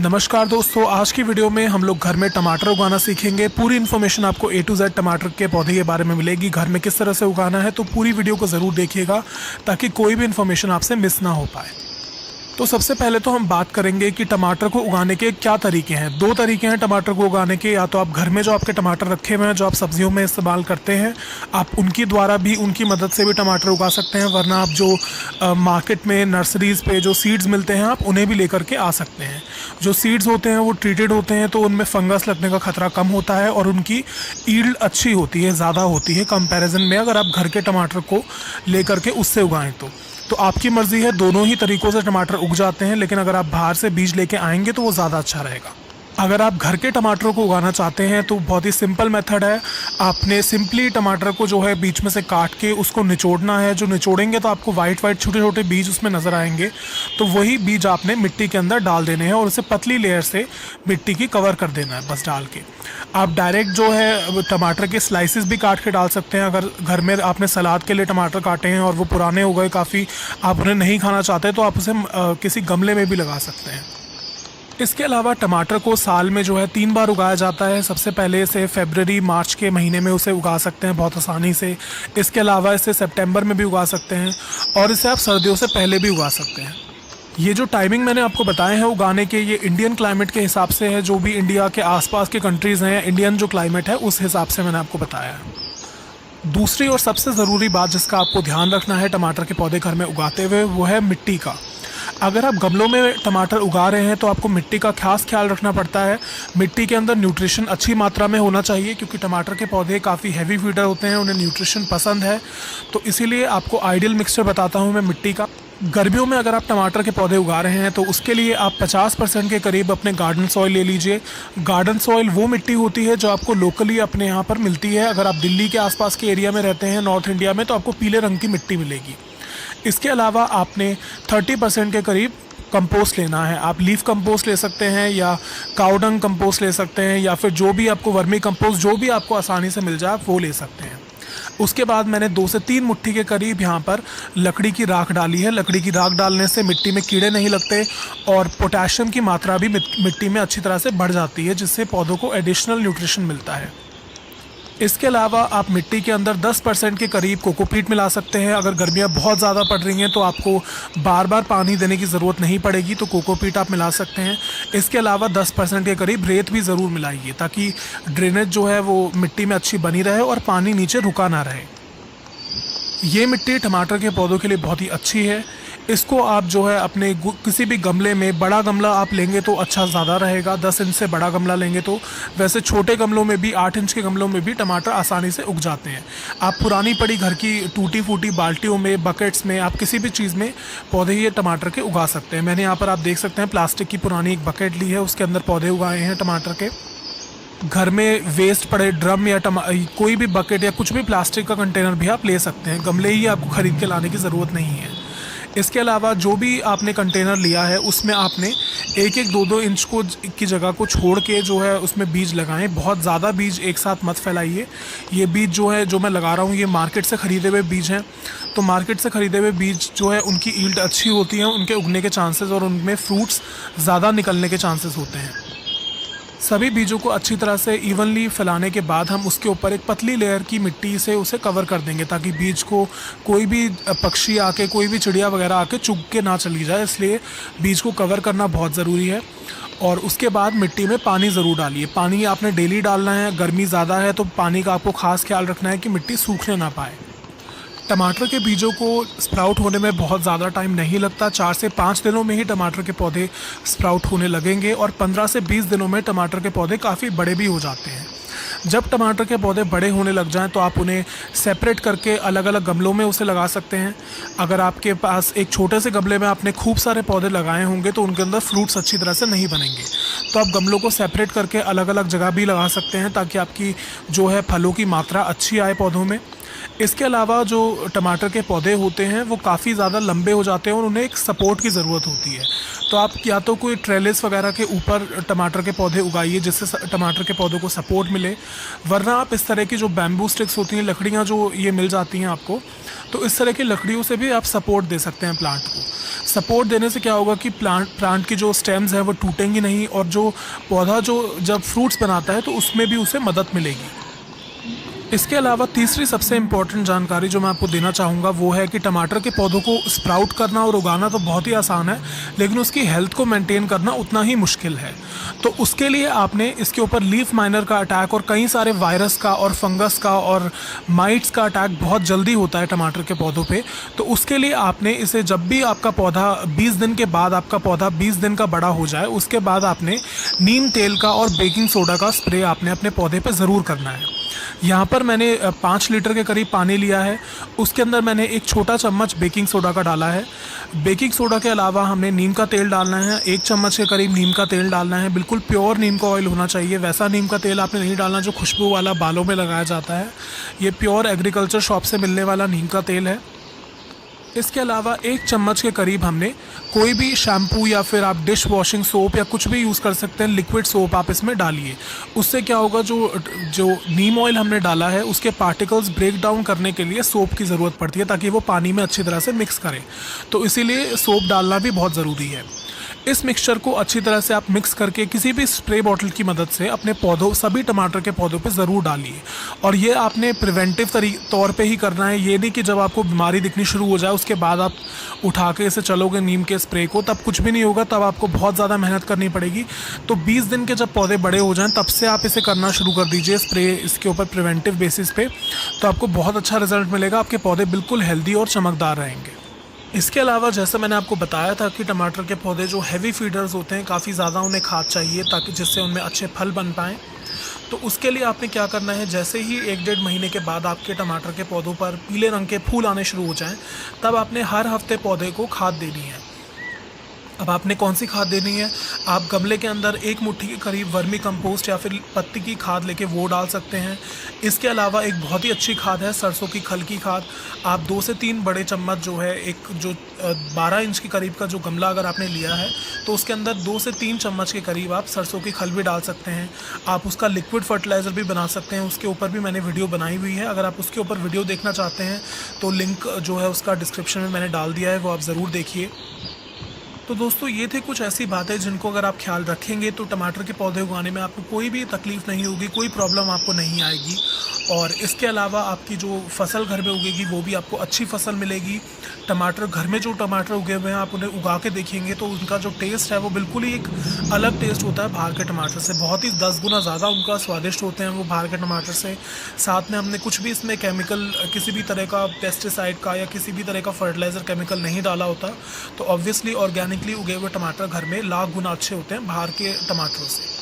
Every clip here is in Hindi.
नमस्कार दोस्तों, आज की वीडियो में हम लोग घर में टमाटर उगाना सीखेंगे। पूरी इन्फॉर्मेशन आपको A to Z टमाटर के पौधे के बारे में मिलेगी। घर में किस तरह से उगाना है, तो पूरी वीडियो को ज़रूर देखिएगा ताकि कोई भी इन्फॉर्मेशन आपसे मिस ना हो पाए। तो सबसे पहले तो हम बात करेंगे कि टमाटर को उगाने के क्या तरीके हैं। दो तरीके हैं टमाटर को उगाने के। या तो आप घर में जो आपके टमाटर रखे हुए हैं, जो आप सब्जियों में इस्तेमाल करते हैं, आप उनकी द्वारा भी, उनकी मदद से भी टमाटर उगा सकते हैं। वरना आप जो मार्केट में नर्सरीज़ पे जो सीड्स मिलते हैं, आप उन्हें भी लेकर के आ सकते हैं। जो सीड्स होते हैं वो ट्रीटेड होते हैं, तो उनमें फंगस लगने का खतरा कम होता है और उनकी ईल्ड अच्छी होती है, ज़्यादा होती है कंपैरिजन में अगर आप घर के टमाटर को लेकर के उससे उगाएं तो आपकी मर्ज़ी है। दोनों ही तरीक़ों से टमाटर उग जाते हैं, लेकिन अगर आप बाहर से बीज लेके आएंगे तो वो ज़्यादा अच्छा रहेगा। अगर आप घर के टमाटरों को उगाना चाहते हैं तो बहुत ही सिंपल मेथड है। आपने सिंपली टमाटर को जो है बीच में से काट के उसको निचोड़ना है। जो निचोड़ेंगे तो आपको वाइट छोटे छोटे बीज उसमें नज़र आएंगे, तो वही बीज आपने मिट्टी के अंदर डाल देने हैं और उसे पतली लेयर से मिट्टी की कवर कर देना है बस डाल के। आप डायरेक्ट जो है टमाटर के स्लाइसेस भी काट के डाल सकते हैं। अगर घर में आपने सलाद के लिए टमाटर काटे हैं और वो पुराने हो गए काफ़ी, आप उन्हें नहीं खाना चाहते, तो आप उसे किसी गमले में भी लगा सकते हैं। इसके अलावा टमाटर को साल में जो है 3 बार उगाया जाता है। सबसे पहले इसे फरवरी मार्च के महीने में उसे उगा सकते हैं बहुत आसानी से। इसके अलावा इसे सितंबर में भी उगा सकते हैं और इसे आप सर्दियों से पहले भी उगा सकते हैं। ये जो टाइमिंग मैंने आपको बताए हैं उगाने के, ये इंडियन क्लाइमेट के हिसाब से है। जो भी इंडिया के आसपास के कंट्रीज़ हैं, इंडियन जो क्लाइमेट है उस हिसाब से मैंने आपको बताया है। दूसरी और सबसे ज़रूरी बात जिसका आपको ध्यान रखना है टमाटर के पौधे घर में उगाते हुए, वो है मिट्टी का। अगर आप गमलों में टमाटर उगा रहे हैं तो आपको मिट्टी का खास ख्याल रखना पड़ता है। मिट्टी के अंदर न्यूट्रिशन अच्छी मात्रा में होना चाहिए, क्योंकि टमाटर के पौधे काफ़ी हैवी फीडर होते हैं, उन्हें न्यूट्रिशन पसंद है। तो इसीलिए आपको आइडियल मिक्सचर बताता हूँ मैं मिट्टी का। गर्मियों में अगर आप टमाटर के पौधे उगा रहे हैं तो उसके लिए आप 50% के करीब अपने गार्डन सॉइल ले लीजिए। गार्डन सॉइल वो मिट्टी होती है जो आपको लोकली अपने यहाँ पर मिलती है। अगर आप दिल्ली के आसपास के एरिया में रहते हैं, नॉर्थ इंडिया में, तो आपको पीले रंग की मिट्टी मिलेगी। इसके अलावा आपने 30% के करीब कंपोस्ट लेना है। आप लीफ कंपोस्ट ले सकते हैं या काउडंग कंपोस्ट ले सकते हैं, या फिर जो भी आपको वर्मी कंपोस्ट जो भी आपको आसानी से मिल जाए वो ले सकते हैं। उसके बाद मैंने 2 से 3 मुट्ठी के करीब यहाँ पर लकड़ी की राख डाली है। लकड़ी की राख डालने से मिट्टी में कीड़े नहीं लगते और पोटेशियम की मात्रा भी मिट्टी में अच्छी तरह से बढ़ जाती है, जिससे पौधों को एडिशनल न्यूट्रिशन मिलता है। इसके अलावा आप मिट्टी के अंदर 10% के करीब कोकोपीट मिला सकते हैं। अगर गर्मियाँ बहुत ज़्यादा पड़ रही हैं तो आपको बार बार पानी देने की ज़रूरत नहीं पड़ेगी, तो कोकोपीट आप मिला सकते हैं। इसके अलावा 10% के करीब रेत भी ज़रूर मिलाइए, ताकि ड्रेनेज जो है वो मिट्टी में अच्छी बनी रहे और पानी नीचे रुका ना रहे। ये मिट्टी टमाटर के पौधों के लिए बहुत ही अच्छी है। इसको आप जो है अपने किसी भी गमले में, बड़ा गमला आप लेंगे तो अच्छा ज़्यादा रहेगा। 10 इंच से बड़ा गमला लेंगे तो, वैसे छोटे गमलों में भी, 8 इंच के गमलों में भी टमाटर आसानी से उग जाते हैं। आप पुरानी पड़ी घर की टूटी फूटी बाल्टियों में, बकेट्स में, आप किसी भी चीज़ में पौधे ये टमाटर के उगा सकते हैं। मैंने यहाँ पर आप देख सकते हैं प्लास्टिक की पुरानी एक बकेट ली है, उसके अंदर पौधे उगाए हैं टमाटर के। घर में वेस्ट पड़े ड्रम या कोई भी बकेट या कुछ भी प्लास्टिक का कंटेनर भी आप ले सकते हैं। गमले ही आपको ख़रीद के लाने की ज़रूरत नहीं है। इसके अलावा जो भी आपने कंटेनर लिया है उसमें आपने 1-1, 2-2 इंच की जगह को छोड़ के जो है उसमें बीज लगाएं। बहुत ज़्यादा बीज एक साथ मत फैलाइए। ये बीज जो है, जो मैं लगा रहा हूँ, ये मार्केट से ख़रीदे हुए बीज हैं। तो मार्केट से ख़रीदे हुए बीज जो है उनकी ईल्ड अच्छी होती है, उनके उगने के चांसेस और उनमें फ्रूट्स ज़्यादा निकलने के चांसेस होते हैं। सभी बीजों को अच्छी तरह से इवनली फैलाने के बाद हम उसके ऊपर एक पतली लेयर की मिट्टी से उसे कवर कर देंगे, ताकि बीज को कोई भी पक्षी आके, कोई भी चिड़िया वगैरह आके चुग के ना चली जाए। इसलिए बीज को कवर करना बहुत ज़रूरी है। और उसके बाद मिट्टी में पानी ज़रूर डालिए। पानी आपने डेली डालना है। गर्मी ज़्यादा है तो पानी का आपको ख़ास ख्याल रखना है कि मिट्टी सूखने ना पाए। टमाटर के बीजों को स्प्राउट होने में बहुत ज़्यादा टाइम नहीं लगता। 4 से 5 दिनों में ही टमाटर के पौधे स्प्राउट होने लगेंगे और 15 से 20 दिनों में टमाटर के पौधे काफ़ी बड़े भी हो जाते हैं। जब टमाटर के पौधे बड़े होने लग जाएं तो आप उन्हें सेपरेट करके अलग अलग गमलों में उसे लगा सकते हैं। अगर आपके पास एक छोटे से गमले में आपने खूब सारे पौधे लगाए होंगे तो उनके अंदर फ्रूट्स अच्छी तरह से नहीं बनेंगे, तो आप गमलों को सेपरेट करके अलग अलग जगह भी लगा सकते हैं, ताकि आपकी जो है फलों की मात्रा अच्छी आए पौधों में। इसके अलावा जो टमाटर के पौधे होते हैं वो काफ़ी ज़्यादा लंबे हो जाते हैं और उन्हें एक सपोर्ट की ज़रूरत होती है। तो आप या तो कोई ट्रेलिस वगैरह के ऊपर टमाटर के पौधे उगाइए जिससे टमाटर के पौधों को सपोर्ट मिले, वरना आप इस तरह की जो बैम्बू स्टिक्स होती हैं, लकड़ियाँ जो ये मिल जाती हैं आपको, तो इस तरह की लकड़ियों से भी आप सपोर्ट दे सकते हैं प्लांट को। सपोर्ट देने से क्या होगा कि प्लांट की जो स्टेम्स हैं वो टूटेंगी नहीं और जो पौधा जो जब फ्रूट्स बनाता है तो उसमें भी उसे मदद मिलेगी। इसके अलावा तीसरी सबसे इम्पॉर्टेंट जानकारी जो मैं आपको देना चाहूँगा वो है कि टमाटर के पौधों को स्प्राउट करना और उगाना तो बहुत ही आसान है, लेकिन उसकी हेल्थ को मेंटेन करना उतना ही मुश्किल है। तो उसके लिए आपने इसके ऊपर लीफ माइनर का अटैक और कई सारे वायरस का और फंगस का और माइट्स का अटैक बहुत जल्दी होता है टमाटर के पौधों पे। तो उसके लिए आपने इसे जब भी आपका पौधा 20 दिन के बाद आपका पौधा 20 दिन का बड़ा हो जाए, उसके बाद आपने नीम तेल का और बेकिंग सोडा का स्प्रे आपने अपने पौधे पे ज़रूर करना है। यहाँ पर मैंने 5 लीटर के करीब पानी लिया है, उसके अंदर मैंने एक छोटा चम्मच बेकिंग सोडा का डाला है। बेकिंग सोडा के अलावा हमने नीम का तेल डालना है, 1 चम्मच के करीब नीम का तेल डालना है। बिल्कुल प्योर नीम का ऑयल होना चाहिए, वैसा नीम का तेल आपने नहीं डालना जो खुशबू वाला बालों में लगाया जाता है। ये प्योर एग्रीकल्चर शॉप से मिलने वाला नीम का तेल है। इसके अलावा 1 चम्मच के करीब हमने कोई भी शैम्पू या फिर आप डिश वॉशिंग सोप या कुछ भी यूज़ कर सकते हैं, लिक्विड सोप आप इसमें डालिए। उससे क्या होगा, जो नीम ऑयल हमने डाला है उसके पार्टिकल्स ब्रेक डाउन करने के लिए सोप की ज़रूरत पड़ती है ताकि वो पानी में अच्छी तरह से मिक्स करें। तो इसीलिए सोप डालना भी बहुत ज़रूरी है। इस मिक्सचर को अच्छी तरह से आप मिक्स करके किसी भी स्प्रे बॉटल की मदद से अपने पौधों सभी टमाटर के पौधों पे ज़रूर डालिए। और ये आपने प्रिवेंटिव तौर पे ही करना है, ये नहीं कि जब आपको बीमारी दिखनी शुरू हो जाए उसके बाद आप उठा के इसे चलोगे नीम के स्प्रे को, तब कुछ भी नहीं होगा, तब आपको बहुत ज़्यादा मेहनत करनी पड़ेगी। तो 20 दिन के जब पौधे बड़े हो जाएँ तब से आप इसे करना शुरू कर दीजिए स्प्रे इसके ऊपर प्रिवेंटिव बेसिस पे, तो आपको बहुत अच्छा रिजल्ट मिलेगा। आपके पौधे बिल्कुल हेल्दी और चमकदार रहेंगे। इसके अलावा जैसे मैंने आपको बताया था कि टमाटर के पौधे जो हैवी फीडर्स होते हैं, काफ़ी ज़्यादा उन्हें खाद चाहिए ताकि जिससे उनमें अच्छे फल बन पाएँ। तो उसके लिए आपने क्या करना है, जैसे ही 1-1.5 महीने के बाद आपके टमाटर के पौधों पर पीले रंग के फूल आने शुरू हो जाएं, तब आपने हर हफ्ते पौधे को खाद देनी है। अब आपने कौन सी खाद देनी है, आप गमले के अंदर 1 मुट्ठी के करीब वर्मी कंपोस्ट या फिर पत्ती की खाद लेके वो डाल सकते हैं। इसके अलावा एक बहुत ही अच्छी खाद है सरसों की खल की खाद। आप 2 से 3 बड़े चम्मच जो है, एक जो 12 इंच के करीब का जो गमला अगर आपने लिया है तो उसके अंदर 2 से 3 चम्मच के करीब आप सरसों की खल भी डाल सकते हैं। आप उसका लिक्विड फर्टिलाइज़र भी बना सकते हैं, उसके ऊपर भी मैंने वीडियो बनाई हुई है। अगर आप उसके ऊपर वीडियो देखना चाहते हैं तो लिंक जो है उसका डिस्क्रिप्शन में मैंने डाल दिया है, वो आप ज़रूर देखिए। तो दोस्तों ये थे कुछ ऐसी बातें जिनको अगर आप ख्याल रखेंगे तो टमाटर के पौधे उगाने में आपको कोई भी तकलीफ़ नहीं होगी, कोई प्रॉब्लम आपको नहीं आएगी। और इसके अलावा आपकी जो फसल घर में उगेगी वो भी आपको अच्छी फसल मिलेगी। टमाटर घर में जो टमाटर उगे हुए हैं आप उन्हें उगा के देखेंगे तो उनका जो टेस्ट है वो बिल्कुल ही एक अलग टेस्ट होता है बाहर के टमाटर से, बहुत ही 10 गुना ज़्यादा उनका स्वादिष्ट होते हैं वो बाहर के टमाटर से। साथ में हमने कुछ भी इसमें केमिकल, किसी भी तरह का पेस्टिसाइड का या किसी भी तरह का फर्टिलाइज़र केमिकल नहीं डाला होता। तो ऑब्वियसली ऑर्गेनिकली उगे हुए टमाटर घर में लाख गुना अच्छे होते हैं बाहर के टमाटरों से।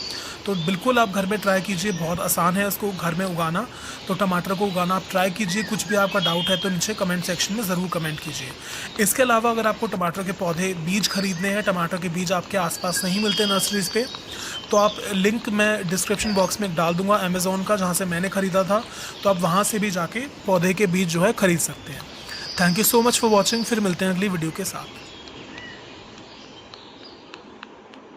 तो बिल्कुल आप घर में ट्राई कीजिए, बहुत आसान है इसको घर में उगाना। तो टमाटर को उगाना आप ट्राई कीजिए। कुछ भी आपका डाउट है तो नीचे कमेंट सेक्शन में ज़रूर कमेंट कीजिए। इसके अलावा अगर आपको टमाटर के पौधे बीज खरीदने हैं, टमाटर के बीज आपके आसपास नहीं मिलते नर्सरीज़ पे, तो आप लिंक मैं डिस्क्रिप्शन बॉक्स में डाल दूँगा अमेज़ॉन का, जहाँ से मैंने ख़रीदा था। तो आप वहाँ से भी जाके पौधे के बीज जो है ख़रीद सकते हैं। Thank you so much for watching. फिर मिलते हैं अगली वीडियो के साथ।